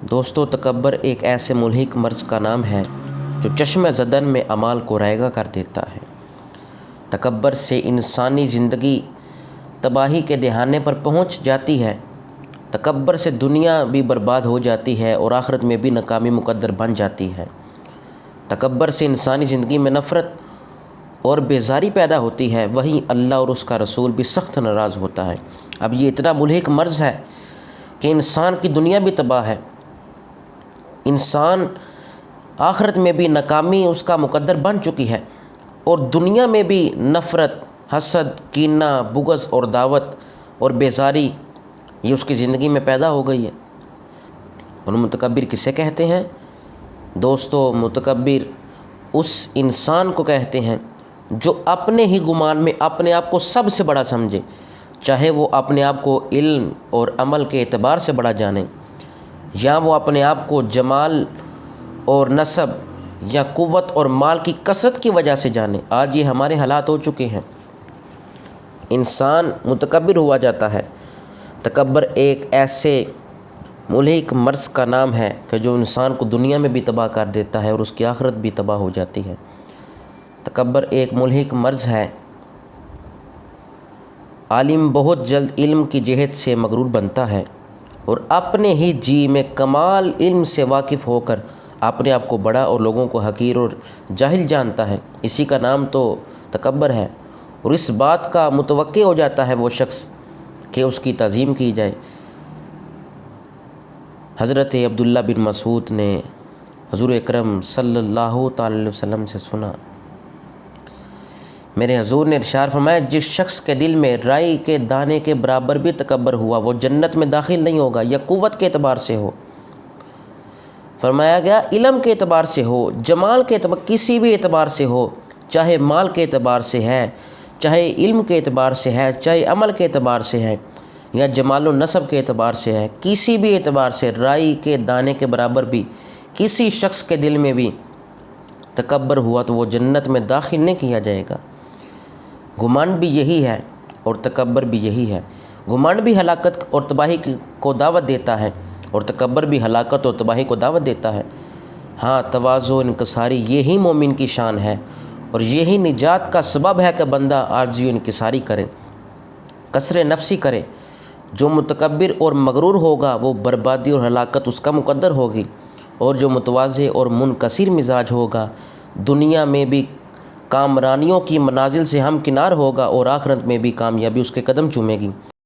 دوستو، تکبر ایک ایسے ملحق مرض کا نام ہے جو چشم زدن میں اعمال کو رائگاں کر دیتا ہے۔ تکبر سے انسانی زندگی تباہی کے دہانے پر پہنچ جاتی ہے۔ تکبر سے دنیا بھی برباد ہو جاتی ہے اور آخرت میں بھی ناکامی مقدر بن جاتی ہے۔ تکبر سے انسانی زندگی میں نفرت اور بیزاری پیدا ہوتی ہے، وہیں اللہ اور اس کا رسول بھی سخت ناراض ہوتا ہے۔ اب یہ اتنا ملحق مرض ہے کہ انسان کی دنیا بھی تباہ ہے، انسان آخرت میں بھی ناکامی اس کا مقدر بن چکی ہے، اور دنیا میں بھی نفرت، حسد، کینہ، بغض اور دعوت اور بیزاری یہ اس کی زندگی میں پیدا ہو گئی ہے۔ اور متکبر کسے کہتے ہیں؟ دوستو، متکبر اس انسان کو کہتے ہیں جو اپنے ہی گمان میں اپنے آپ کو سب سے بڑا سمجھے، چاہے وہ اپنے آپ کو علم اور عمل کے اعتبار سے بڑا جانے، یا وہ اپنے آپ کو جمال اور نسب یا قوت اور مال کی کثرت کی وجہ سے جانے۔ آج یہ ہمارے حالات ہو چکے ہیں، انسان متکبر ہوا جاتا ہے۔ تکبر ایک ایسے ملحق مرض کا نام ہے کہ جو انسان کو دنیا میں بھی تباہ کر دیتا ہے اور اس کی آخرت بھی تباہ ہو جاتی ہے۔ تکبر ایک ملحق مرض ہے۔ عالم بہت جلد علم کی جہت سے مغرور بنتا ہے اور اپنے ہی جی میں کمال علم سے واقف ہو کر اپنے آپ کو بڑا اور لوگوں کو حقیر اور جاہل جانتا ہے۔ اسی کا نام تو تکبر ہے، اور اس بات کا متوقع ہو جاتا ہے وہ شخص کہ اس کی تعظیم کی جائے۔ حضرت عبداللہ بن مسعود نے حضور اکرم صلی اللہ تعالی علیہ وسلم سے سنا، میرے حضور نے ارشاد فرمایا، جس شخص کے دل میں رائی کے دانے کے برابر بھی تکبر ہوا وہ جنت میں داخل نہیں ہوگا، یا قوت کے اعتبار سے ہو، فرمایا گیا علم کے اعتبار سے ہو، جمال کے اعتبار، کسی بھی اعتبار سے ہو، چاہے مال کے اعتبار سے ہے، چاہے علم کے اعتبار سے ہے، چاہے عمل کے اعتبار سے ہے، یا جمال و نسب کے اعتبار سے ہے، کسی بھی اعتبار سے رائی کے دانے کے برابر بھی کسی شخص کے دل میں بھی تکبر ہوا تو وہ جنت میں داخل نہیں کیا جائے گا۔ گھمنڈ بھی یہی ہے اور تکبر بھی یہی ہے۔ گھمنڈ بھی ہلاکت اور تباہی کو دعوت دیتا ہے، اور تکبر بھی ہلاکت اور تباہی کو دعوت دیتا ہے۔ ہاں، تواضع و انکساری یہی مومن کی شان ہے، اور یہی نجات کا سبب ہے کہ بندہ عاجزی و انکساری کرے، کسر نفسی کرے۔ جو متکبر اور مغرور ہوگا وہ بربادی اور ہلاکت اس کا مقدر ہوگی، اور جو متواضع اور منکسر مزاج ہوگا دنیا میں بھی کامرانیوں کی منازل سے ہمکنار ہوگا، اور آخرت میں بھی کامیابی اس کے قدم چومے گی۔